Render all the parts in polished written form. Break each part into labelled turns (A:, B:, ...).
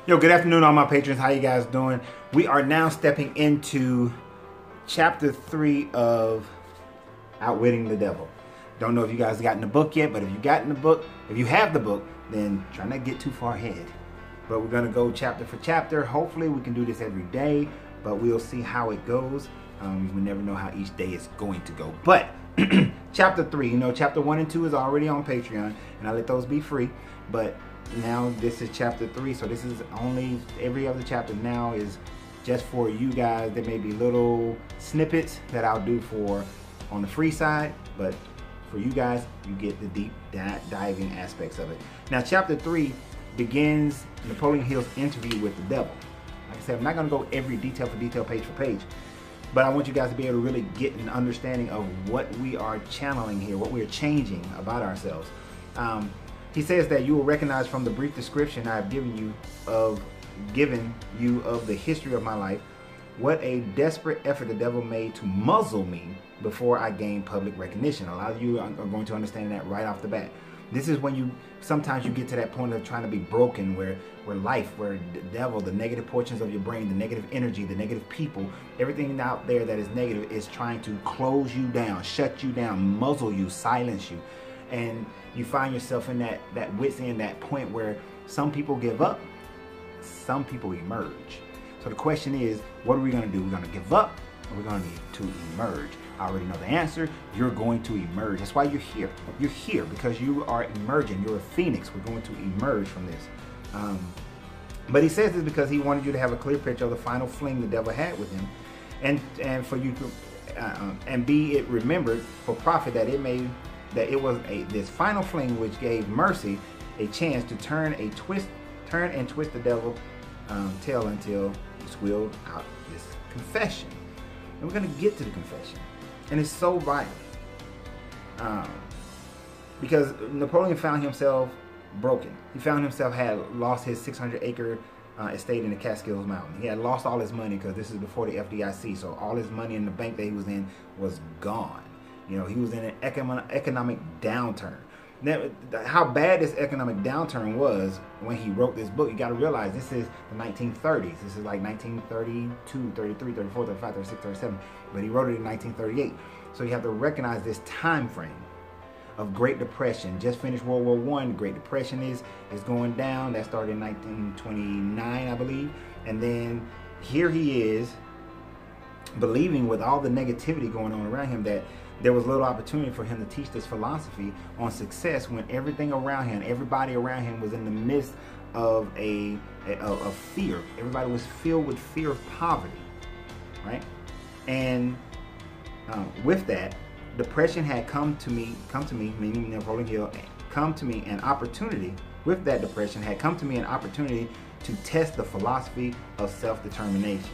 A: Yo, good afternoon, all my patrons. How you guys doing? We are now stepping into chapter 3 of Outwitting the Devil. Don't know if you guys gotten the book yet, but if you have the book, then try not to get too far ahead. But we're going to go chapter for chapter. Hopefully we can do this every day, but we'll see how it goes. We never know how each day is going to go. But chapter 3, you know, chapter 1 and 2 is already on Patreon, and I let those be free. But now this is chapter 3, so this is only every other chapter now is just for you guys. There may be little snippets that I'll do for on the free side, but for you guys, you get the deep diving aspects of it. Now chapter 3 begins Napoleon Hill's interview with the devil. Like I said, I'm not going to go every detail for detail, page for page, but I want you guys to be able to really get an understanding of what we are channeling here, what we are changing about ourselves. He says that you will recognize from the brief description I have given you of the history of my life what a desperate effort the devil made to muzzle me before I gained public recognition. A lot of you are going to understand that right off the bat. This is when sometimes you get to that point of trying to be broken, where the devil, the negative portions of your brain, the negative energy, the negative people, everything out there that is negative is trying to close you down, shut you down, muzzle you, silence you. And you find yourself in that wit's end, that point where some people give up, some people emerge. So the question is, what are we going to do? We're going to give up, or we're going to emerge? I already know the answer. You're going to emerge. That's why you're here. You're here because you are emerging. You're a phoenix. We're going to emerge from this. But he says this because he wanted you to have a clear picture of the final fling the devil had with him, and for you to and be it remembered for profit that it was this final fling which gave mercy a chance to turn and twist the devil's tail until he squealed out this confession. And we're going to get to the confession. And it's so vital. Because Napoleon found himself broken. He found himself had lost his 600-acre estate in the Catskills Mountain. He had lost all his money because this is before the FDIC. So all his money in the bank that he was in was gone. You know, he was in an economic downturn. Now, how bad this economic downturn was when he wrote this book, you got to realize this is the 1930s. This is like 1932, 33, 34, 35, 36, 37. But he wrote it in 1938. So you have to recognize this time frame of Great Depression. Just finished World War I. The Great Depression is going down. That started in 1929, I believe. And then here he is believing, with all the negativity going on around him, that there was little opportunity for him to teach this philosophy on success when everything around him, everybody around him was in the midst of of fear. Everybody was filled with fear of poverty, right? And with that, depression had come to me, meaning Napoleon Hill, come to me an opportunity. With that depression had come to me an opportunity to test the philosophy of self-determination.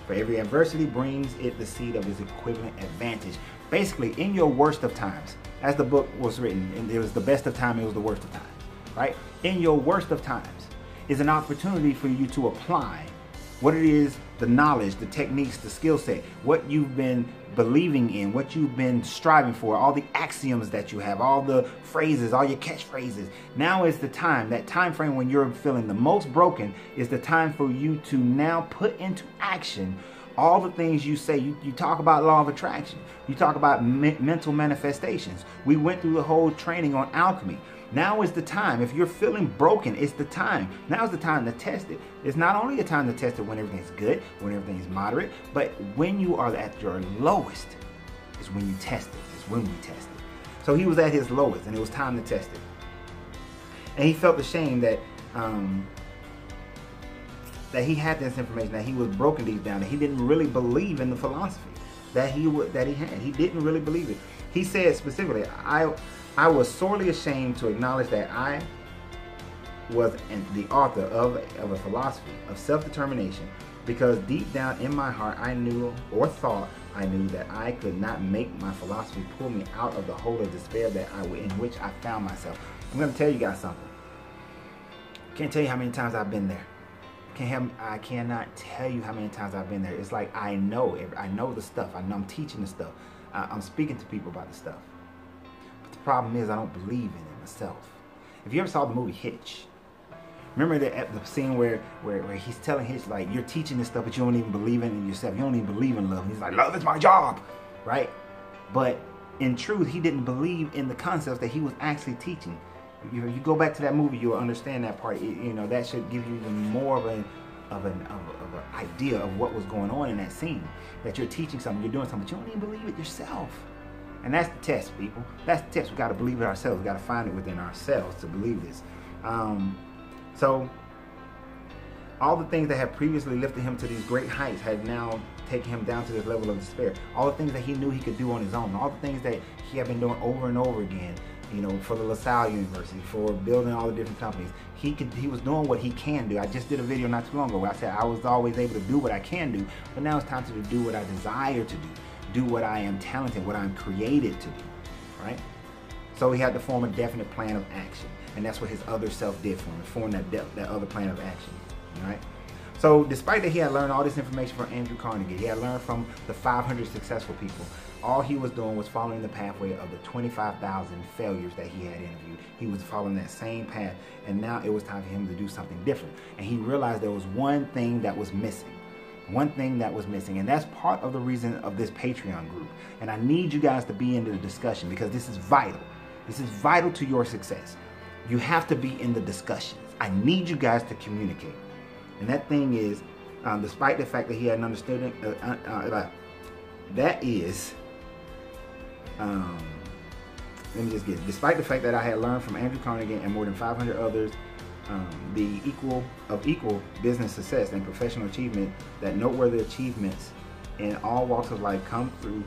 A: For every adversity brings it the seed of its equivalent advantage. Basically, in your worst of times, as the book was written, and it was the best of times, it was the worst of times, right? In your worst of times is an opportunity for you to apply what it is, the knowledge, the techniques, the skill set, what you've been believing in, what you've been striving for, all the axioms that you have, all the phrases, all your catchphrases. Now is the time, that time frame when you're feeling the most broken, is the time for you to now put into action all the things you say. You talk about law of attraction. You talk about mental manifestations. We went through the whole training on alchemy. Now is the time. If you're feeling broken, it's the time. Now is the time to test it. It's not only a time to test it when everything's good, when everything's moderate, but when you are at your lowest is when you test it. It's when we test it. So he was at his lowest, and it was time to test it. And he felt ashamed that he had this information, that he was broken deep down, that he didn't really believe in the philosophy that he had. He didn't really believe it. He said specifically, I was sorely ashamed to acknowledge that I was the author of a philosophy of self-determination, because deep down in my heart I knew, or thought I knew, that I could not make my philosophy pull me out of the hole of despair in which I found myself. I'm going to tell you guys something. Can't tell you how many times I've been there. I cannot tell you how many times I've been there. It's like I know the stuff. I know I'm teaching the stuff. I'm speaking to people about the stuff. But the problem is I don't believe in it myself. If you ever saw the movie Hitch, Remember the scene where he's telling his, like, you're teaching this stuff, but you don't even believe in yourself. You don't even believe in love. And he's like, love is my job, right? But in truth, he didn't believe in the concepts that he was actually teaching. You go back to that movie, you'll understand that part. You know, that should give you even more of an idea of what was going on in that scene. That you're teaching something, you're doing something, but you don't even believe it yourself. And that's the test, people. That's the test. We got to believe it ourselves. We got to find it within ourselves to believe this. So all the things that had previously lifted him to these great heights had now taken him down to this level of despair. All the things that he knew he could do on his own, all the things that he had been doing over and over again, you know, for the LaSalle University, for building all the different companies. He was doing what he can do. I just did a video not too long ago where I said I was always able to do what I can do, but now it's time to do what I desire to do what I am talented, what I'm created to do, right? So he had to form a definite plan of action, and that's what his other self did for him, form that other plan of action, all right? So despite that he had learned all this information from Andrew Carnegie, he had learned from the 500 successful people, all he was doing was following the pathway of the 25,000 failures that he had interviewed. He was following that same path, and now it was time for him to do something different. And he realized there was one thing that was missing. One thing that was missing, and that's part of the reason of this Patreon group. And I need you guys to be in the discussion because this is vital. This is vital to your success. You have to be in the discussions. I need you guys to communicate. And that thing is, despite the fact that he hadn't understood it, let me just get it. Despite the fact that I had learned from Andrew Carnegie and more than 500 others the equal business success and professional achievement, that noteworthy achievements in all walks of life come through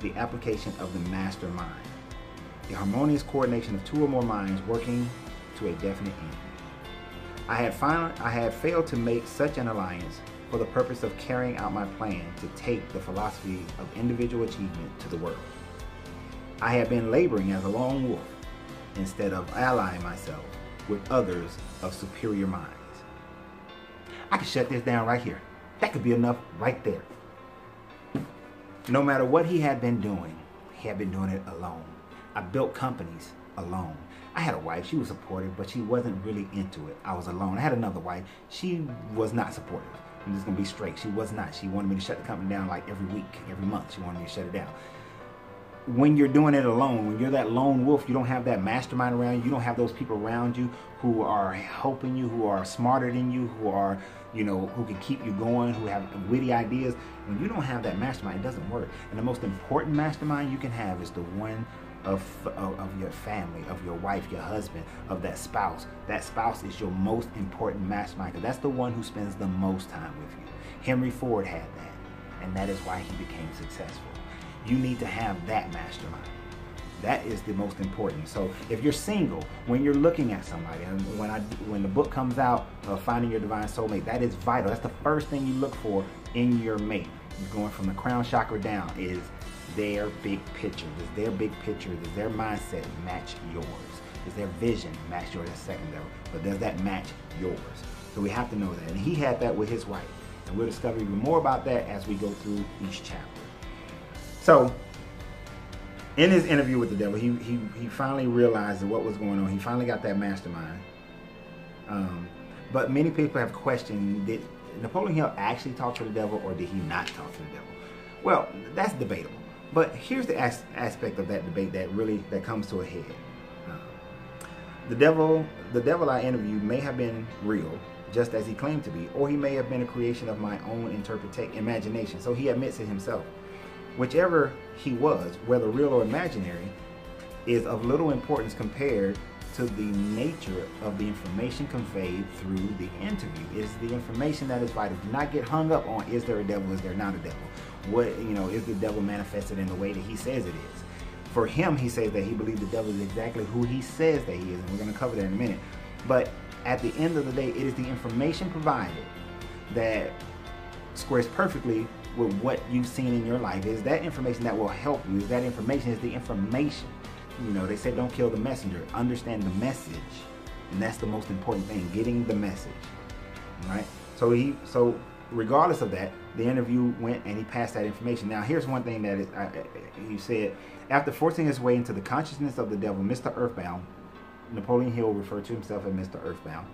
A: the application of the mastermind, the harmonious coordination of two or more minds working to a definite end. I had failed to make such an alliance for the purpose of carrying out my plan to take the philosophy of individual achievement to the world. I had been laboring as a lone wolf instead of allying myself with others of superior minds. I could shut this down right here. That could be enough right there. No matter what he had been doing it alone. I built companies alone. I had a wife, she was supportive, but she wasn't really into it. I was alone. I had another wife, she was not supportive. I'm just gonna be straight, she was not. She wanted me to shut the company down like every week, every month. She wanted me to shut it down. When you're doing it alone, when you're that lone wolf, you don't have that mastermind around you, you don't have those people around you who are helping you, who are smarter than you, who are, you know, who can keep you going, who have witty ideas. When you don't have that mastermind, it doesn't work. And the most important mastermind you can have is the one of your family, of your wife, your husband, of that spouse. That spouse is your most important mastermind because that's the one who spends the most time with you. Henry Ford had that, and that is why he became successful. You need to have that mastermind. That is the most important. So if you're single, when you're looking at somebody, and when the book comes out of Finding Your Divine Soulmate, that is vital. That's the first thing you look for in your mate. Going from the crown chakra down is their big picture. Does their big picture, does their mindset match yours? Does their vision match yours? That's second level. But does that match yours? So we have to know that. And he had that with his wife. And we'll discover even more about that as we go through each chapter. So, in his interview with the devil, he finally realized what was going on. He finally got that mastermind. But many people have questioned, did Napoleon Hill actually talk to the devil or did he not talk to the devil? Well, that's debatable. But here's the aspect of that debate that comes to a head. The devil I interviewed may have been real, just as he claimed to be, or he may have been a creation of my own imagination. So he admits it himself. Whichever he was, whether real or imaginary, is of little importance compared to the nature of the information conveyed through the interview. It's the information that is vital. Do not get hung up on, is there a devil, is there not a devil? What, is the devil manifested in the way that he says it is? For him, he says that he believes the devil is exactly who he says that he is, and we're going to cover that in a minute. But at the end of the day, it is the information provided that squares perfectly with what you've seen in your life. Is that information that will help you. Is that information is the information. They said don't kill the messenger. Understand the message. And that's the most important thing, getting the message. Right? So regardless of that, the interview went and he passed that information. Now here's one thing that he said. After forcing his way into the consciousness of the devil, Mr. Earthbound, Napoleon Hill referred to himself as Mr. Earthbound,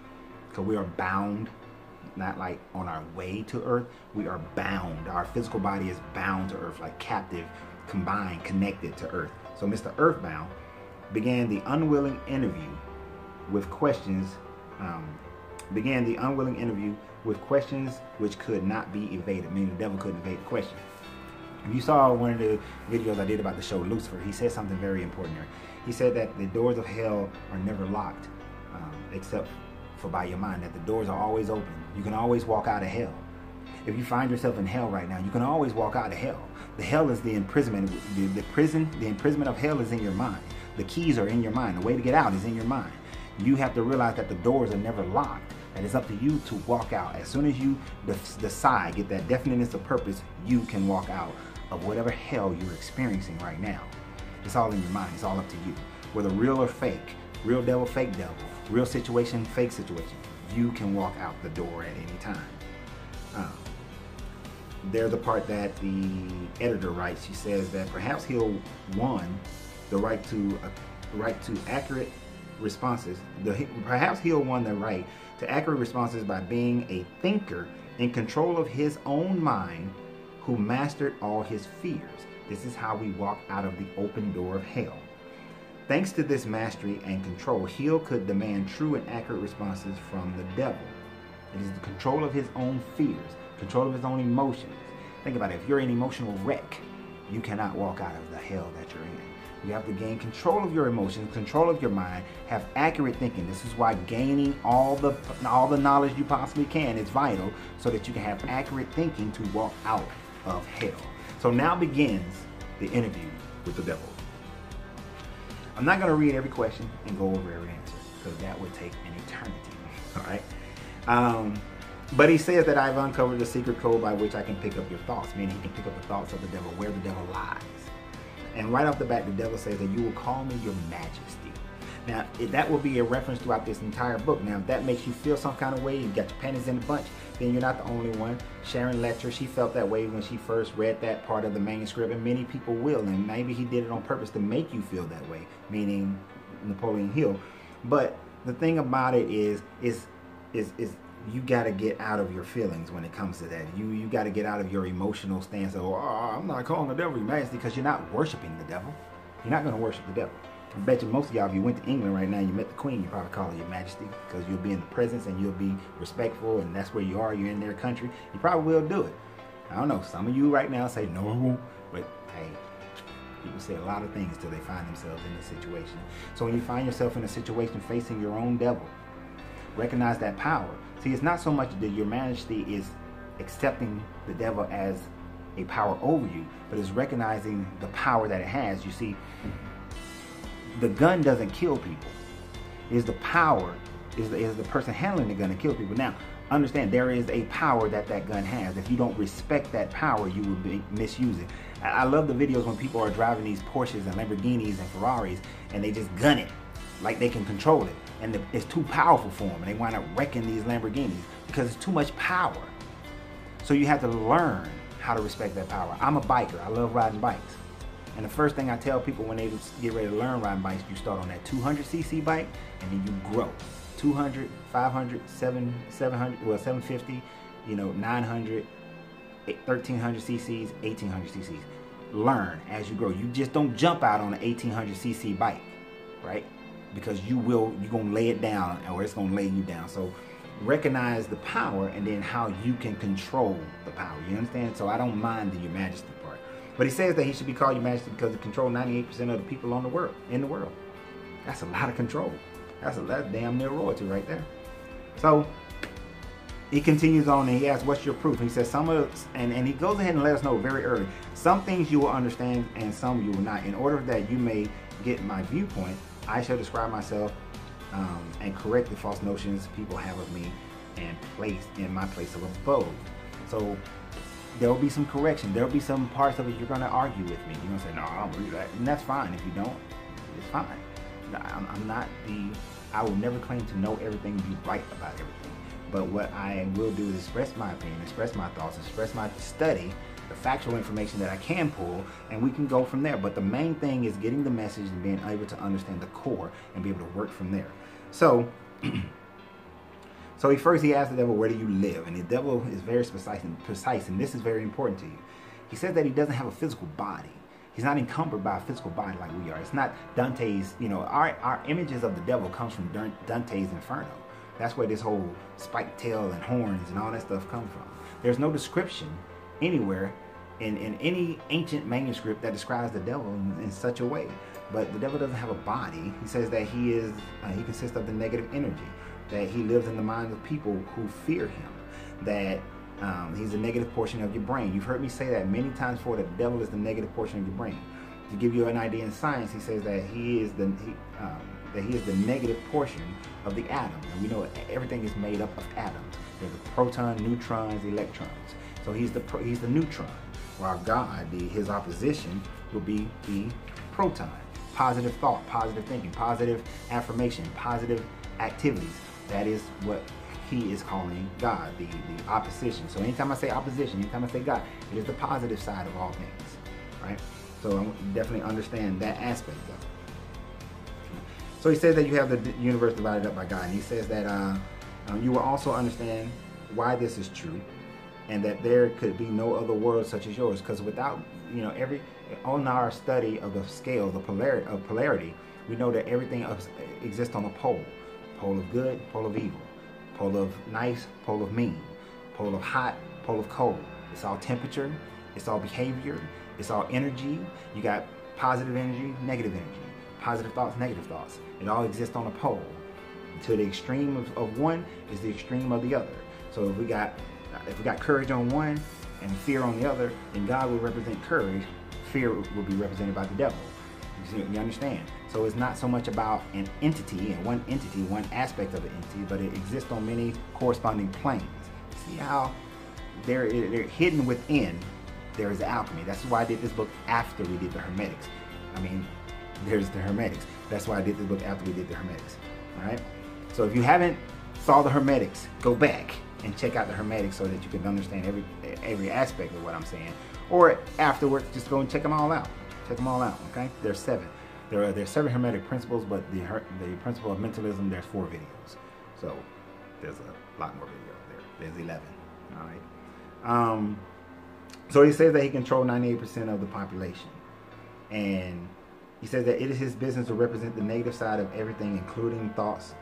A: because we are bound, not like on our way to earth. We are bound. Our physical body is bound to earth, like captive, combined, connected to earth. So Mr. Earthbound began the unwilling interview with questions which could not be evaded, meaning the devil couldn't evade the question. If you saw one of the videos I did about the show Lucifer, he said something very important there. He said that the doors of hell are never locked, except for by your mind, that the doors are always open. You can always walk out of hell. If you find yourself in hell right now, you can always walk out of hell. The hell is the imprisonment. The imprisonment of hell is in your mind. The keys are in your mind. The way to get out is in your mind. You have to realize that the doors are never locked. And it's up to you to walk out. As soon as you decide, get that definiteness of purpose, you can walk out of whatever hell you're experiencing right now. It's all in your mind. It's all up to you. Whether real or fake, real devil, fake devil, real situation, fake situation, you can walk out the door at any time. There's a part that the editor writes. She says that perhaps he'll won the right to accurate responses. Perhaps he'll won the right to accurate responses by being a thinker in control of his own mind, who mastered all his fears. This is how we walk out of the open door of hell. Thanks to this mastery and control, Hill could demand true and accurate responses from the devil. It is the control of his own fears, control of his own emotions. Think about it. If you're an emotional wreck, you cannot walk out of the hell that you're in. You have to gain control of your emotions, control of your mind, have accurate thinking. This is why gaining all the knowledge you possibly can is vital, so that you can have accurate thinking to walk out of hell. So now begins the interview with the devil. I'm not going to read every question and go over every answer, because that would take an eternity. All right. But he says that I've uncovered the secret code by which I can pick up your thoughts, meaning he can pick up the thoughts of the devil, where the devil lies. And right off the bat, the devil says that you will call me your majesty. Now, that will be a reference throughout this entire book. Now, if that makes you feel some kind of way, you got your panties in a bunch, then you're not the only one. Sharon Letcher, she felt that way when she first read that part of the manuscript, and many people will. And maybe he did it on purpose to make you feel that way, meaning Napoleon Hill. But the thing about it is you got to get out of your feelings when it comes to that. You got to get out of your emotional stance of, oh, I'm not calling the devil your majesty, because you're not worshiping the devil. You're not going to worship the devil. I bet you most of y'all, if you went to England right now, you met the Queen, you probably call her your majesty, because you'll be in the presence and you'll be respectful, and that's where you are. You're in their country. You probably will do it. I don't know. Some of you right now say, no, I won't. But hey, people say a lot of things till they find themselves in this situation. So when you find yourself in a situation facing your own devil, recognize that power. See, it's not so much that your majesty is accepting the devil as a power over you, but it's recognizing the power that it has. You see, the gun doesn't kill people. It's the power, is the person handling the gun to kill people. Now, understand, there is a power that gun has. If you don't respect that power, you will be misusing. I love the videos when people are driving these Porsches and Lamborghinis and Ferraris, and they just gun it like they can control it. And it's too powerful for them, and they wind up wrecking these Lamborghinis because it's too much power. So you have to learn how to respect that power. I'm a biker. I love riding bikes. And the first thing I tell people when they get ready to learn riding bikes, you start on that 200cc bike, and then you grow. 200, 500, 700, well, 750, 900, 1300 cc's, 1800 cc's. Learn as you grow. You just don't jump out on an 1800cc bike, right? Because you're going to lay it down, or it's going to lay you down. So recognize the power, and then how you can control the power. You understand? So I don't mind the your majesty part. But he says that he should be called your majesty because he controls 98% of the people in the world. That's a lot of control. That's damn near royalty right there. So he continues on, and he asks, what's your proof? And he says, and he goes ahead and let us know very early, some things you will understand and some you will not. In order that you may get my viewpoint, I shall describe myself and correct the false notions people have of me and place in my place of abode. So there will be some correction. There will be some parts of it you're going to argue with me. You're going to say, no, I don't believe that. And that's fine. If you don't, it's fine. I will never claim to know everything and be right about everything. But what I will do is express my opinion, express my thoughts, express my study, the factual information that I can pull, and we can go from there. But the main thing is getting the message and being able to understand the core and be able to work from there. So So he asked the devil, where do you live? And the devil is very precise, and this is very important to you. He says that he doesn't have a physical body. He's not encumbered by a physical body like we are. It's not Dante's, our images of the devil comes from Dante's Inferno. That's where this whole spiked tail and horns and all that stuff come from. There's no description anywhere in any ancient manuscript that describes the devil in such a way. But the devil doesn't have a body. He says that he consists of the negative energy, that he lives in the minds of people who fear him, that he's the negative portion of your brain. You've heard me say that many times before, that the devil is the negative portion of your brain. To give you an idea in science, he says that he is the negative portion of the atom. And we know everything is made up of atoms. There's the proton, neutrons, electrons. So he's the neutron, while God, his opposition, will be the proton. Positive thought, positive thinking, positive affirmation, positive activities. That is what he is calling God, the opposition. So anytime I say opposition, anytime I say God, it is the positive side of all things, right? So I definitely understand that aspect of it. So he says that you have the universe divided up by God, and he says that you will also understand why this is true, and that there could be no other world such as yours. Because without, on our study of the scale, the polarity, we know that everything exists on a pole. Pole of good, pole of evil. Pole of nice, pole of mean. Pole of hot, pole of cold. It's all temperature, it's all behavior, it's all energy. You got positive energy, negative energy. Positive thoughts, negative thoughts. It all exists on a pole. To the extreme of one is the extreme of the other. So if we got courage on one and fear on the other, then God will represent courage. Fear will be represented by the devil. You understand? So it's not so much about an entity and one aspect of the entity, but it exists on many corresponding planes. See how they're hidden within. There is alchemy. That's why I did this book after we did the Hermetics. There's the Hermetics. That's why I did this book after we did the Hermetics. All right. So if you haven't saw the Hermetics, go back and check out the Hermetics so that you can understand every aspect of what I'm saying. Or afterwards, just go and check them all out. Check them all out. Okay. There's 7. There's 7 Hermetic principles, but the principle of mentalism, there's 4 videos. So there's a lot more videos there. There's 11. All right. So he says that he controls 98% of the population, and he says that it is his business to represent the negative side of everything, including the thoughts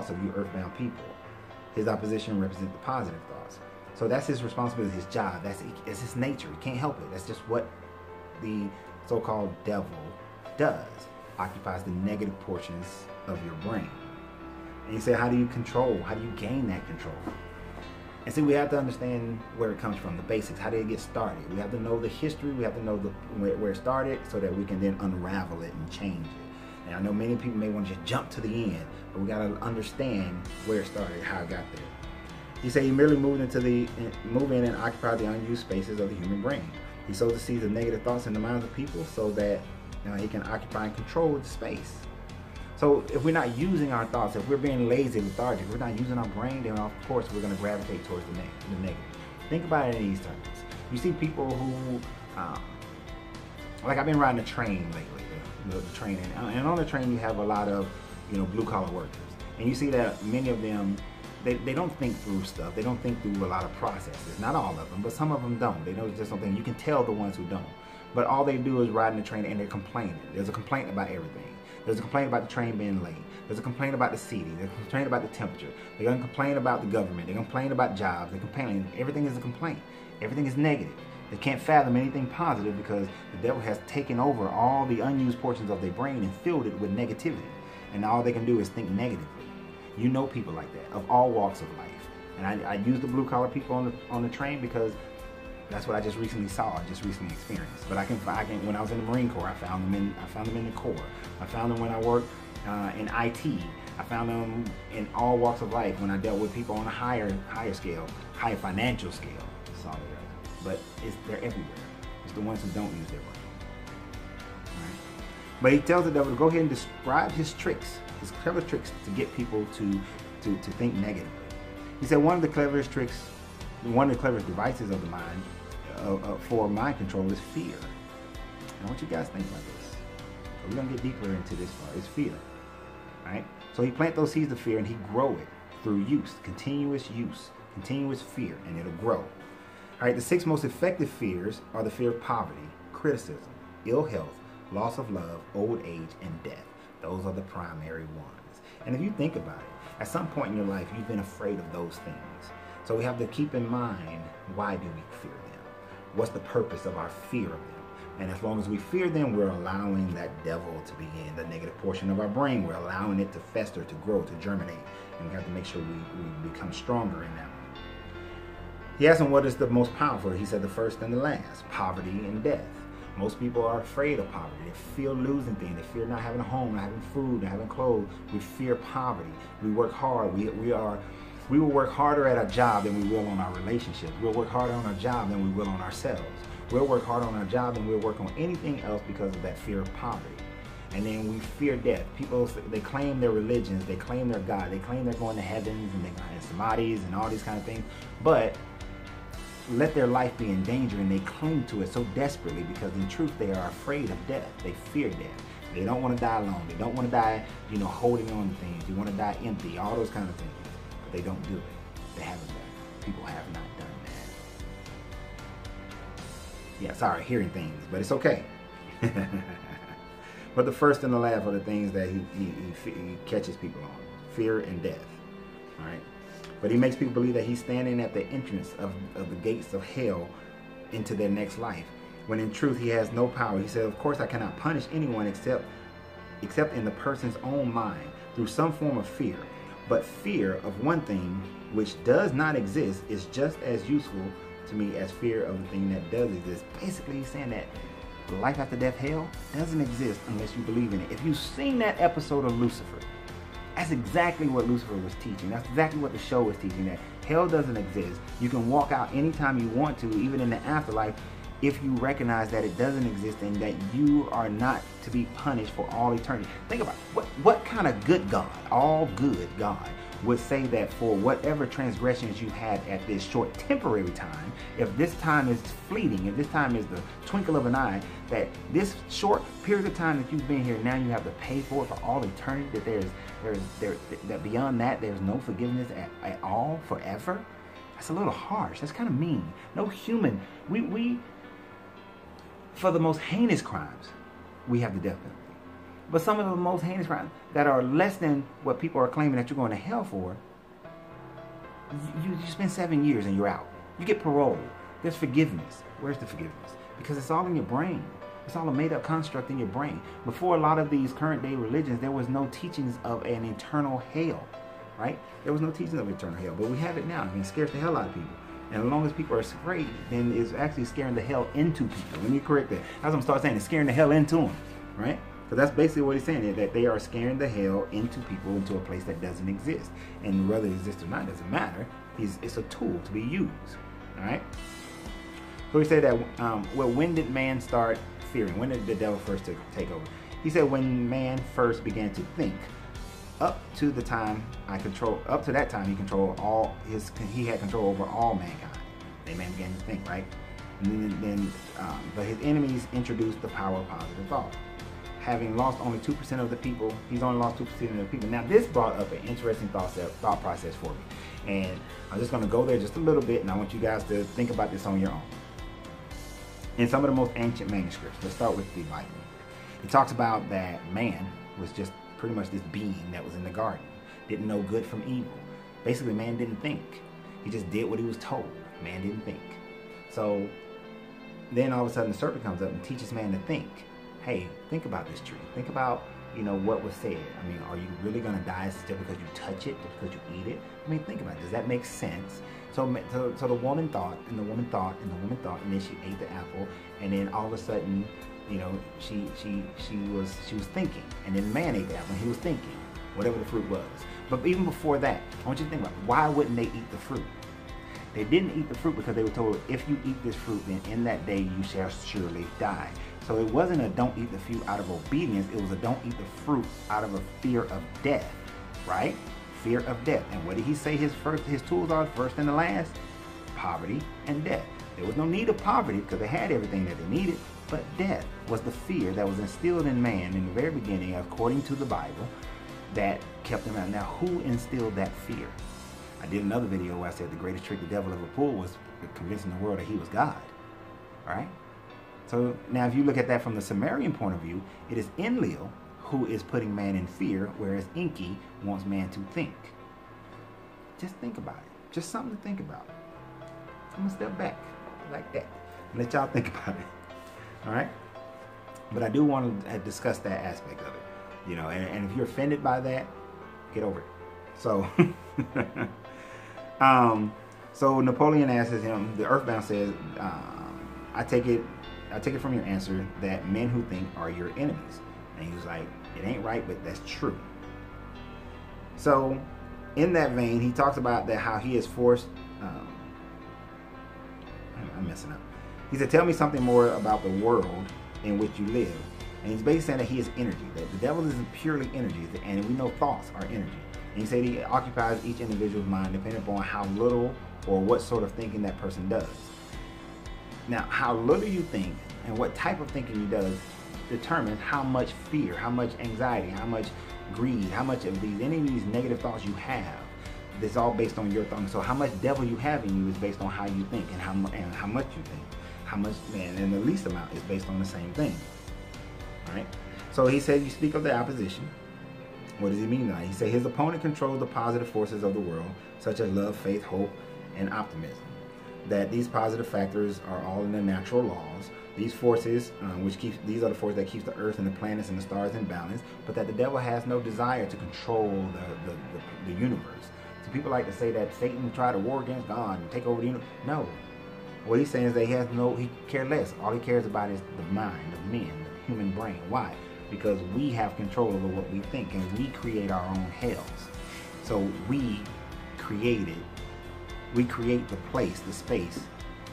A: of you earthbound people. His opposition represents the positive thoughts. So that's his responsibility, his job. It's his nature. He can't help it. That's just what the so-called devil does. Occupies the negative portions of your brain. And you say, how do you gain that control? And see, we have to understand where it comes from, the basics. How did it get started? We have to know the history. We have to know where it started, so that we can then unravel it and change it. And I know many people may want to just jump to the end, but we got to understand where it started, how it got there. He said he merely move in and occupy the unused spaces of the human brain. He sows the seeds of negative thoughts in the minds of people, so that he can occupy and control the space. So if we're not using our thoughts, if we're being lazy, lethargic, if we're not using our brain, then of course we're going to gravitate towards the negative. Think about it in these terms. You see people who, like I've been riding a train lately, the train, and on the train you have a lot of, blue collar workers, and you see that many of them, they don't think through stuff. They don't think through a lot of processes. Not all of them, but some of them don't. They know just something. You can tell the ones who don't. But all they do is ride in the train and they're complaining. There's a complaint about everything. There's a complaint about the train being late. There's a complaint about the seating. There's a complaint about the temperature. They're going to complain about the government. They're going to complain about jobs. They're complaining. Everything is a complaint. Everything is negative. They can't fathom anything positive because the devil has taken over all the unused portions of their brain and filled it with negativity. And all they can do is think negatively. You know people like that, of all walks of life. And I use the blue collar people on the train because that's what I just recently saw. I just recently experienced. But I can when I was in the Marine Corps, I found them in the Corps. I found them when I worked in IT. I found them in all walks of life when I dealt with people on a higher scale, higher financial scale. That's all they are. But they're everywhere. It's the ones who don't use their brain. Right? But he tells the devil to go ahead and describe his tricks, his clever tricks to get people to think negatively. He said one of the cleverest devices of the mind for mind control is fear. I want you guys to think about this. We're going to get deeper into this part. It's fear. Right? So he plants those seeds of fear and he grow it through use, continuous fear, and it'll grow. All right, the 6 most effective fears are the fear of poverty, criticism, ill health, loss of love, old age, and death. Those are the primary ones. And if you think about it, at some point in your life, you've been afraid of those things. So we have to keep in mind, why do we fear them? What's the purpose of our fear of them? And as long as we fear them, we're allowing that devil to begin, the negative portion of our brain. We're allowing it to fester, to grow, to germinate. And we have to make sure we become stronger in that one. He asked him, what is the most powerful? He said the first and the last, poverty and death. Most people are afraid of poverty. They fear losing things. They fear not having a home, not having food, not having clothes. We fear poverty. We work hard. We will work harder at our job than we will on our relationships. We'll work harder on our job than we will on ourselves. We'll work harder on our job than we'll work on anything else because of that fear of poverty. And then we fear death. People, they claim their religions, they claim their God, they claim they're going to heavens and they're going to samadhis and all these kind of things. But let their life be in danger and they cling to it so desperately because in truth they are afraid of death. They fear death. They don't want to die alone. They don't want to die, holding on to things. They want to die empty, all those kind of things. But they don't do it. They haven't done it. People have not done that. Yeah, sorry, hearing things, but it's okay. But the first and the last are the things that he catches people on. Fear and death. All right? But he makes people believe that he's standing at the entrance of the gates of hell into their next life, when in truth he has no power. He said, of course I cannot punish anyone except in the person's own mind through some form of fear. But fear of one thing which does not exist is just as useful to me as fear of the thing that does exist. Basically he's saying that life after death, hell, doesn't exist unless you believe in it. If you've seen that episode of Lucifer, that's exactly what Lucifer was teaching. That's exactly what the show was teaching, that hell doesn't exist. You can walk out anytime you want to, even in the afterlife, if you recognize that it doesn't exist and that you are not to be punished for all eternity. Think about it. What kind of good God, all good God, would say that for whatever transgressions you had at this short temporary time, if this time is fleeting, if this time is the twinkle of an eye, that this short period of time that you've been here, now you have to pay for it for all eternity, that beyond that there's no forgiveness at all forever? That's a little harsh. That's kind of mean. No human, we for the most heinous crimes, we have the death penalty. But some of the most heinous crimes that are less than what people are claiming that you're going to hell for, you spend 7 years and you're out. You get parole. There's forgiveness. Where's the forgiveness? Because it's all in your brain. It's all a made-up construct in your brain. Before a lot of these current-day religions, there was no teachings of an eternal hell, right? There was no teachings of eternal hell, but we have it now, and it scares the hell out of people. And as long as people are afraid, then it's actually scaring the hell into people. Let me correct that. That's what I'm starting saying. It's scaring the hell into them, right? Because that's basically what he's saying, that they are scaring the hell into people, into a place that doesn't exist. And whether it exists or not doesn't matter. It's a tool to be used. All right? So he said that, well, when did man start fearing? When did the devil first take over? He said when man first began to think. Up to that time, he had control over all mankind. Then man began to think, right? And but his enemies introduced the power of positive thought. Having lost only 2% of the people, he's only lost 2% of the people. Now this brought up an interesting thought process for me. And I'm just gonna go there just a little bit, and I want you guys to think about this on your own. In some of the most ancient manuscripts, let's start with the Bible. It talks about that man was just pretty much this being that was in the garden. Didn't know good from evil. Basically, man didn't think. He just did what he was told. Man didn't think. So then all of a sudden the serpent comes up and teaches man to think. Hey, think about this tree. Think about, what was said. I mean, are you really going to die just because you touch it, just because you eat it? I mean, think about it. Does that make sense? So the woman thought, and the woman thought, and the woman thought, and then she ate the apple, and then all of a sudden, she was thinking, and then the man ate the apple, and he was thinking, whatever the fruit was. But even before that, I want you to think about why wouldn't they eat the fruit? They didn't eat the fruit because they were told, if you eat this fruit, then in that day you shall surely die. So it wasn't a don't eat the fruit out of obedience, it was a don't eat the fruit out of a fear of death, right? Fear of death. And what did he say his tools are, first and the last? Poverty and death. There was no need of poverty because they had everything that they needed, but death was the fear that was instilled in man in the very beginning, according to the Bible, that kept them out. Now, who instilled that fear? I did another video where I said the greatest trick the devil ever pulled was convincing the world that he was God. Right? So now if you look at that from the Sumerian point of view, it is Enlil who is putting man in fear, whereas Enki wants man to think. Just think about it. Just something to think about. I'm going to step back like that and let y'all think about it. All right? But I do want to discuss that aspect of it. You know, and if you're offended by that, get over it. So, so Napoleon asks him, the Earthbound says, I take it from your answer that men who think are your enemies. And he was like, it ain't right, but that's true. So, in that vein, he talks about that how he is forced. I'm messing up. He said, tell me something more about the world in which you live. And he's basically saying that he is energy. That the devil isn't purely energy, and we know thoughts are energy. And he said he occupies each individual's mind depending upon how little or what sort of thinking that person does. Now, how little you think and what type of thinking you does determines how much fear, how much anxiety, how much greed, how much of these, any of these negative thoughts you have. It's all based on your thinking. So how much devil you have in you is based on how you think and how much you think. How much, and the least amount is based on the same thing. All right? So he said you speak of the opposition. What does he mean by that? He said his opponent controls the positive forces of the world, such as love, faith, hope, and optimism. That these positive factors are all in the natural laws. These forces, these are the forces that keeps the earth and the planets and the stars in balance, but that the devil has no desire to control the universe. So people like to say that Satan tried to war against God and take over the universe. No. What he's saying is that he cares less. All he cares about is the mind of men, the human brain. Why? Because we have control over what we think, and we create our own hells. So we create the place, the space.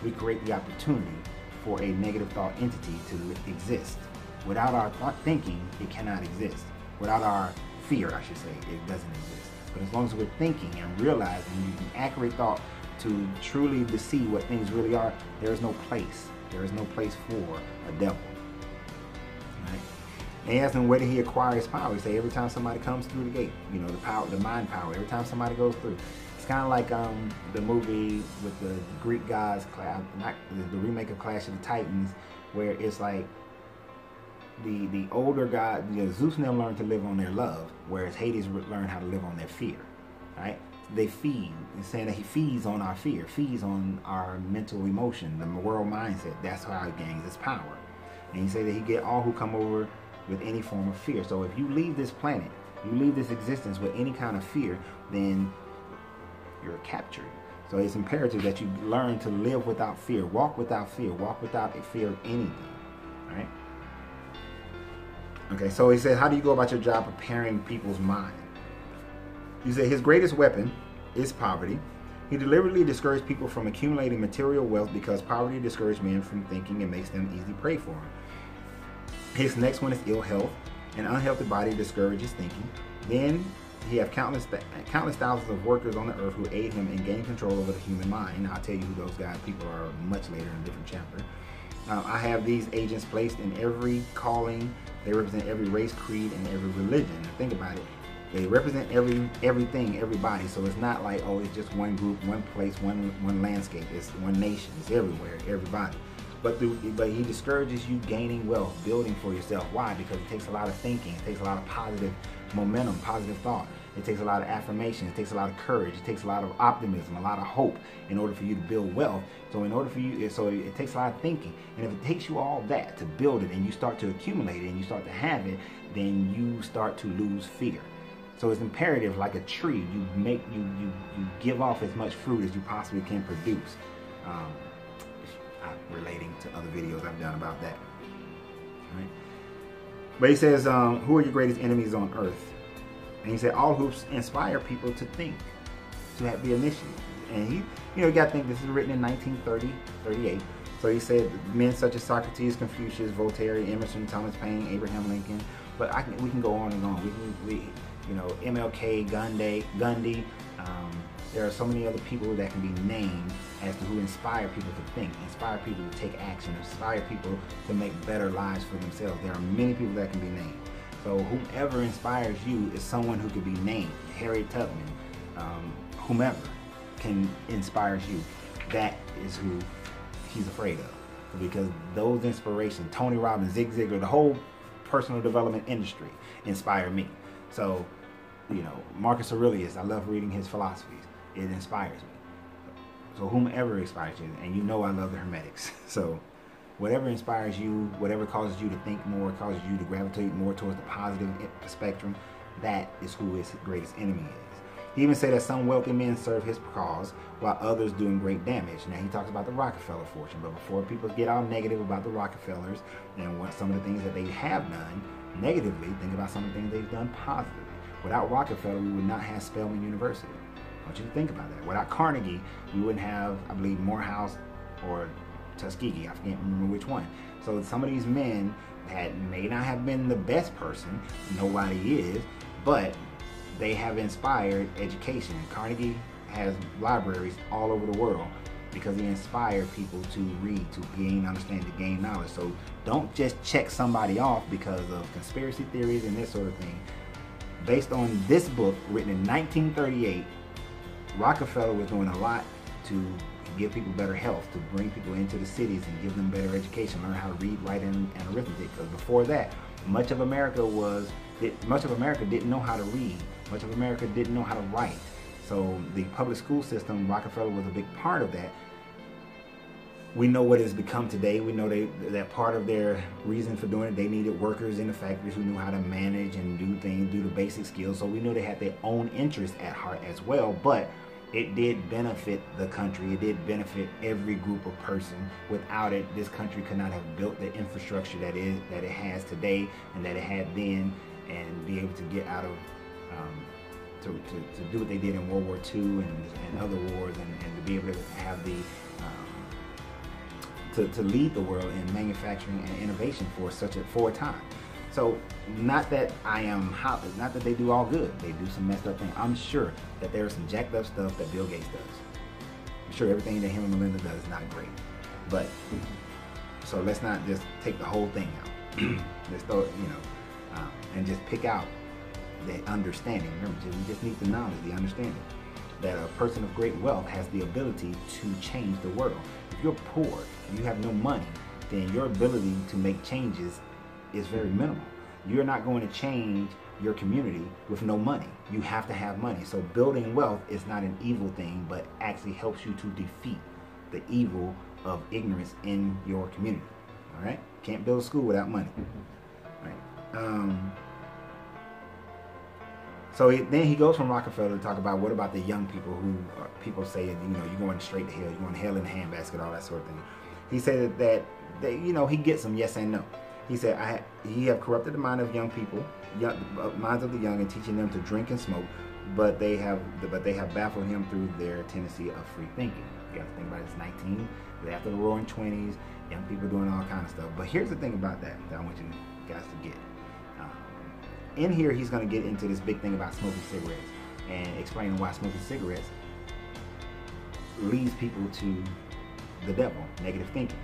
A: We create the opportunity for a negative thought entity to exist. Without our thought thinking, it cannot exist. Without our fear, I should say, it doesn't exist. But as long as we're thinking and realizing using accurate thought to truly to see what things really are, there is no place. There is no place for a devil. Right? And he asked him where did he acquire his power. He said every time somebody comes through the gate, you know, the power, the mind power. Every time somebody goes through. It's kind of like the movie with the Greek gods, not the remake of Clash of the Titans, where it's like the older god, you know, Zeus and them learned to live on their love, whereas Hades learned how to live on their fear. Right? They feed. It's saying that he feeds on our fear, feeds on our mental emotion, the world mindset. That's how he gains his power. And he said that he get all who come over with any form of fear. So if you leave this planet, you leave this existence with any kind of fear, then you're captured. So it's imperative that you learn to live without fear, walk without fear of anything. Right? Okay, so he said, how do you go about your job preparing people's mind? You say his greatest weapon is poverty. He deliberately discouraged people from accumulating material wealth because poverty discourages men from thinking and makes them easy prey for him. His next one is ill health. An unhealthy body discourages thinking. Then he have countless thousands of workers on the earth who aid him in gaining control over the human mind. I'll tell you who those people are much later in a different chapter. I have these agents placed in every calling. They represent every race, creed, and every religion. Now think about it. They represent everything, everybody. So it's not like, oh, it's just one group, one place, one landscape. It's one nation. It's everywhere, everybody. But he discourages you gaining wealth, building for yourself. Why? Because it takes a lot of thinking. It takes a lot of positive momentum, positive thought. It takes a lot of affirmation. It takes a lot of courage. It takes a lot of optimism, a lot of hope in order for you to build wealth. So it takes a lot of thinking. And if it takes you all that to build it and you start to accumulate it and you start to have it, then you start to lose fear. So it's imperative, like a tree, you give off as much fruit as you possibly can produce. Relating to other videos I've done about that. Right? But he says, who are your greatest enemies on earth? And he said, all who inspire people to think, to be initiative. And you got to think this is written in 1938. So he said men such as Socrates, Confucius, Voltaire, Emerson, Thomas Paine, Abraham Lincoln. But we can go on and on. MLK, Gandhi. There are so many other people that can be named as to who inspire people to think, inspire people to take action, inspire people to make better lives for themselves. There are many people that can be named. So whomever inspires you is someone who could be named. Harriet Tubman, whomever can inspires you, that is who he's afraid of. Because those inspirations, Tony Robbins, Zig Ziglar, the whole personal development industry inspire me. So, you know, Marcus Aurelius, I love reading his philosophies. It inspires me. So whomever inspires you, and you know I love the Hermetics. So whatever inspires you, whatever causes you to think more, causes you to gravitate more towards the positive spectrum, that is who his greatest enemy is. He even said that some wealthy men serve his cause while others doing great damage. Now he talks about the Rockefeller fortune, but before people get all negative about the Rockefellers and what some of the things that they have done negatively, think about some of the things they've done positively. Without Rockefeller, we would not have Spelman University. I want you to think about that. Without Carnegie, we wouldn't have, I believe, Morehouse or Tuskegee. I can't remember which one. So some of these men that may not have been the best person, nobody is, but they have inspired education. Carnegie has libraries all over the world because he inspired people to read, to gain understanding, to gain knowledge. So don't just check somebody off because of conspiracy theories and this sort of thing. Based on this book written in 1938, Rockefeller was doing a lot to give people better health, to bring people into the cities and give them better education, learn how to read, write, and arithmetic. Because before that, much of America didn't know how to read. Much of America didn't know how to write. So the public school system, Rockefeller was a big part of that. We know what it's become today. We know that part of their reason for doing it, they needed workers in the factories who knew how to manage and do things, do the basic skills. So we know they had their own interests at heart as well, but it did benefit the country. It did benefit every group of person. Without it, this country could not have built the infrastructure that it has today and that it had then, and be able to get out of to do what they did in World War II and other wars, and to be able to have the to lead the world in manufacturing and innovation for a time. So not that not that they do all good. They do some messed up things. I'm sure that there's some jacked up stuff that Bill Gates does. I'm sure everything that him and Melinda does is not great. But so let's not just take the whole thing out. Let's throw it, and just pick out the understanding. Remember, we just need the knowledge, the understanding that a person of great wealth has the ability to change the world. If you're poor, you have no money, then your ability to make changes is very minimal. You're not going to change your community with no money. You have to have money. So building wealth is not an evil thing, but actually helps you to defeat the evil of ignorance in your community. All right? Can't build a school without money. All right? So then he goes from Rockefeller to talk about what about the young people who people say, you're going straight to hell, you're going to hell in a handbasket, all that sort of thing. He said that they, he gets them yes and no. He said, he have corrupted the mind of young people, minds of the young, and teaching them to drink and smoke, but they have baffled him through their tendency of free thinking. You got to think about it, it's 19, after the roaring 20s, young people doing all kind of stuff. But here's the thing about that I want you guys to get. In here, he's going to get into this big thing about smoking cigarettes and explaining why smoking cigarettes leads people to the devil, negative thinking.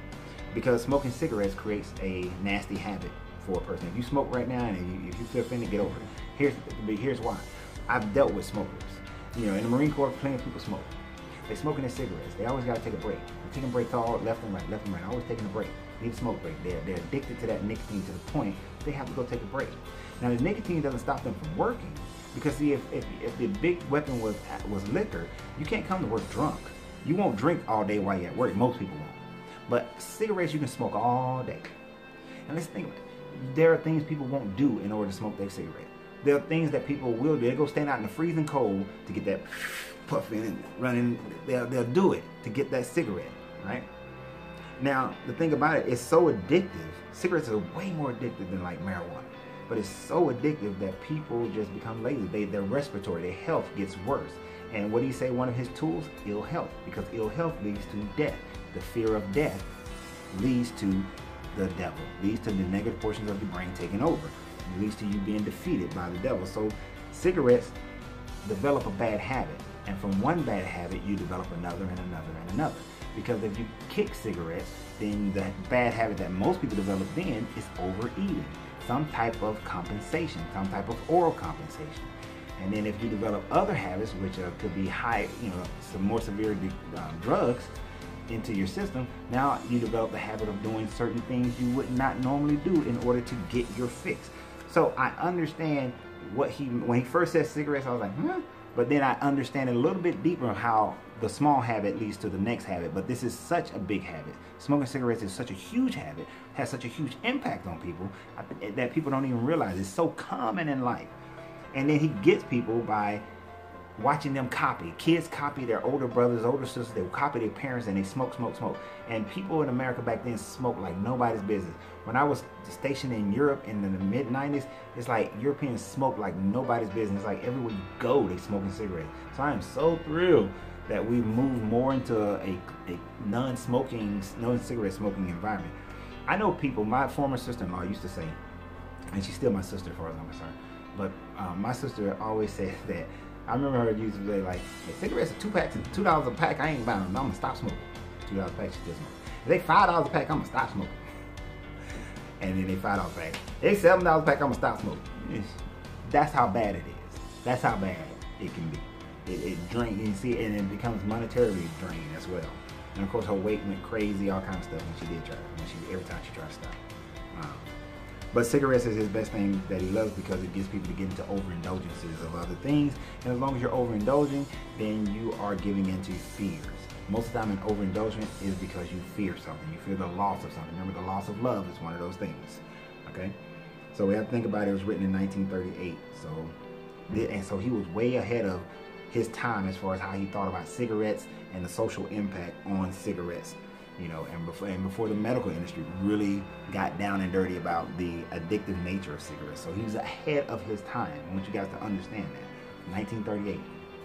A: Because smoking cigarettes creates a nasty habit for a person. If you smoke right now and if you feel offended, get over it. Here's why. I've dealt with smokers. In the Marine Corps, plenty of people smoke. They're smoking their cigarettes. They always got to take a break. They're taking breaks all left and right, always taking a break. Need a smoke break. They're addicted to that nicotine to the point they have to go take a break. Now the nicotine doesn't stop them from working, because see, if the big weapon was liquor, you can't come to work drunk. You won't drink all day while you're at work. Most people won't. But cigarettes you can smoke all day. And let's think, there are things people won't do in order to smoke their cigarette. There are things that people will do. They'll go stand out in the freezing cold to get that puff in and running. They'll do it to get that cigarette, right? Now, the thing about it, it's so addictive. Cigarettes are way more addictive than like marijuana. But it's so addictive that people just become lazy. Their respiratory, their health gets worse. And what do you say one of his tools? Ill health. Because ill health leads to death. The fear of death leads to the devil. Leads to the negative portions of the brain taking over. It leads to you being defeated by the devil. So cigarettes develop a bad habit. And from one bad habit, you develop another and another and another. Because if you kick cigarettes, then the bad habit that most people develop then is overeating. Some type of compensation, some type of oral compensation. And then if you develop other habits, which could be high, some more severe drugs into your system, now you develop the habit of doing certain things you would not normally do in order to get your fix. So I understand when he first said cigarettes, I was like, huh? But then I understand it a little bit deeper how the small habit leads to the next habit. But this is such a big habit. Smoking cigarettes is such a huge habit, has such a huge impact on people that people don't even realize. It's so common in life. And then he gets people by watching them copy. Kids copy their older brothers, older sisters. They copy their parents and they smoke. And people in America back then smoked like nobody's business. When I was stationed in Europe in the mid-90s, it's like Europeans smoke like nobody's business. Like everywhere you go, they smoking cigarettes. So I am so thrilled that we've moved more into a non-smoking, non-cigarette smoking environment. I know people, my former sister-in-law used to say, and she's still my sister as far as I'm concerned, but my sister always said that, I remember her used to say like, hey, cigarettes are $2 a pack, I ain't buying them, I'm gonna stop smoking. $2 a pack, she still smoking. If they $5 a pack, I'm gonna stop smoking. And then they $5 a pack. They $7 a pack, I'm gonna stop smoking. That's how bad it is. That's how bad it can be. It drains, you see, and it becomes monetarily draining as well. And of course her weight went crazy, all kinds of stuff when she did try, every time she tried to stop. But cigarettes is his best thing that he loves because it gets people to get into overindulgences of other things. And as long as you're overindulging, then you are giving into fears. Most of the time an overindulgence is because you fear something. You fear the loss of something. Remember, the loss of love is one of those things. Okay? So we have to think about it. It was written in 1938. So he was way ahead of his time as far as how he thought about cigarettes and the social impact on cigarettes. And before the medical industry really got down and dirty about the addictive nature of cigarettes. So he was ahead of his time. I want you guys to understand that. 1938,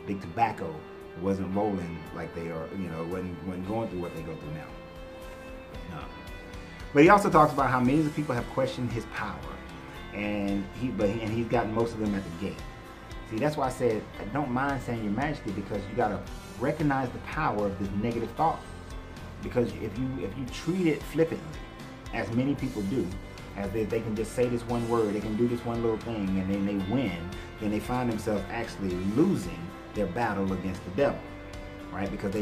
A: big tobacco wasn't rolling like they are, wasn't going through what they go through now. No. But he also talks about how millions of people have questioned his power, and he's gotten most of them at the gate. See, that's why I said I don't mind saying Your Majesty, because you got to recognize the power of this negative thought. Because if you treat it flippantly, as many people do, as they can just say this one word, they can do this one little thing, and then they win, then they find themselves actually losing their battle against the devil, right? Because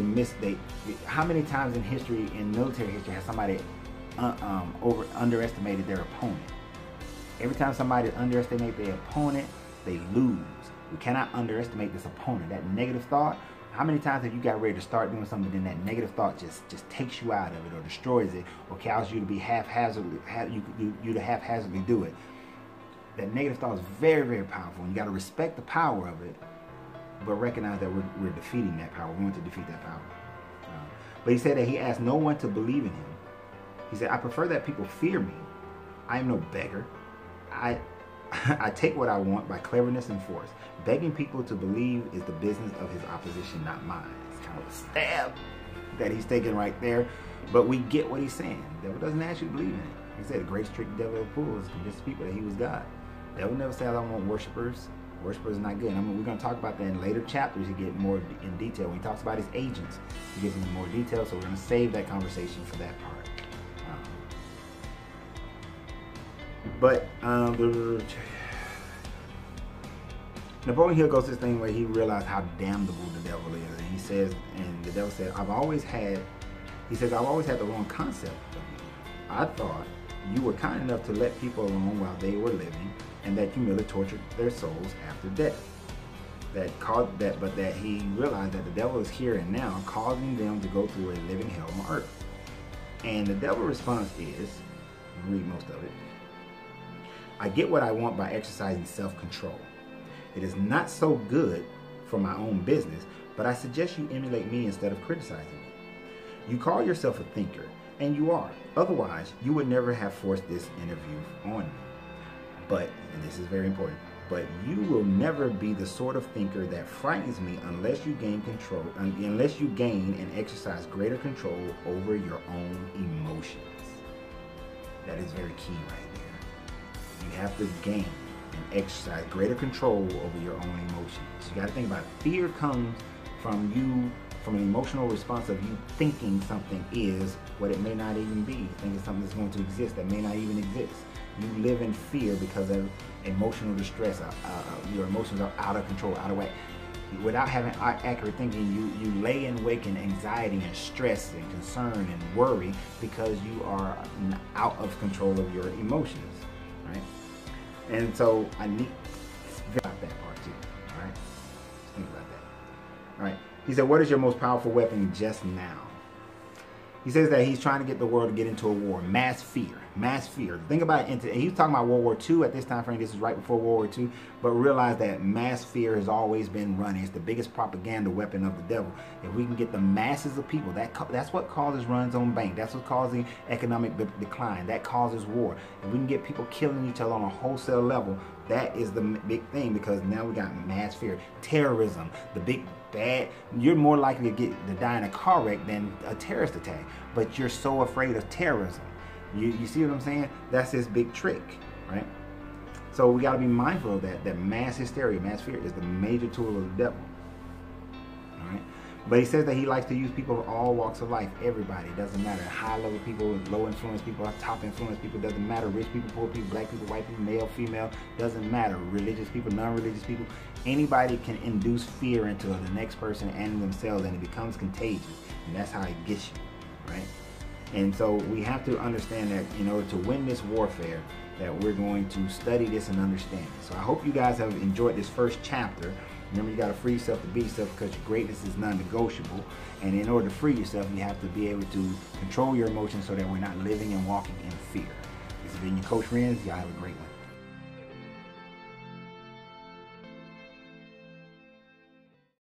A: how many times in history, in military history, has somebody underestimated their opponent? Every time somebody underestimates their opponent, they lose. We cannot underestimate this opponent. That negative thought. How many times have you got ready to start doing something, then that negative thought just takes you out of it, or destroys it, or causes you to be haphazardly do it? That negative thought is very, very powerful, and you got to respect the power of it, but recognize that we're defeating that power. We want to defeat that power. But he said that he asked no one to believe in him. He said, I prefer that people fear me. I am no beggar. I take what I want by cleverness and force. Begging people to believe is the business of his opposition, not mine. It's kind of a stab that he's taking right there. But we get what he's saying. The devil doesn't actually believe in it. He said the great strict devil of fools convinced people that he was God. The devil never said I want worshipers. Worshipers are not good. We're going to talk about that in later chapters. He get more in detail. When he talks about his agents, he gives them more detail. So we're going to save that conversation for that part. Napoleon Hill goes this thing where he realized how damnable the devil is, and he says, and the devil said, I've always had the wrong concept of you. I thought you were kind enough to let people alone while they were living, and that you merely tortured their souls after death. But that he realized that the devil is here and now, causing them to go through a living hell on earth. And the devil's response is, read most of it, I get what I want by exercising self-control. It is not so good for my own business, but I suggest you emulate me instead of criticizing me. You call yourself a thinker, and you are. Otherwise, you would never have forced this interview on me. But, and this is very important, but you will never be the sort of thinker that frightens me unless you gain and exercise greater control over your own emotions. That is very key right there. You have to gain and exercise greater control over your own emotions. You got to think about it. Fear comes from an emotional response of you thinking something is what it may not even be. Thinking something is going to exist that may not even exist. You live in fear because of emotional distress. Your emotions are out of control, out of whack. Without having accurate thinking, you lay in wake in anxiety and stress and concern and worry because you are out of control of your emotions, right? And so I need to think about that part too, all right? Just think about that. All right. He said, what is your most powerful weapon just now? He says that he's trying to get the world to get into a war. Mass fear. Mass fear. Think about it. He was talking about World War II at this time frame. This is right before World War II. But realize that mass fear has always been running. It's the biggest propaganda weapon of the devil. If we can get the masses of people, that's what causes runs on bank. That's what's causing economic decline. That causes war. If we can get people killing each other on a wholesale level, that is the big thing, because now we got mass fear. Terrorism, the big bad. You're more likely to die in a car wreck than a terrorist attack, but you're so afraid of terrorism. You see what I'm saying? That's his big trick, right? So we got to be mindful of that mass hysteria, mass fear is the major tool of the devil. All right? But he says that he likes to use people of all walks of life, everybody. It doesn't matter. High level people, low influence people, top influence people, doesn't matter. Rich people, poor people, black people, white people, male, female, doesn't matter. Religious people, non-religious people. Anybody can induce fear into the next person and themselves, and it becomes contagious. And that's how it gets you, right? And so we have to understand that in order to win this warfare, that we're going to study this and understand it. So I hope you guys have enjoyed this first chapter. Remember, you got to free yourself to be yourself, because your greatness is non-negotiable. And in order to free yourself, you have to be able to control your emotions so that we're not living and walking in fear. This has been your Coach Renz. Y'all have a great one.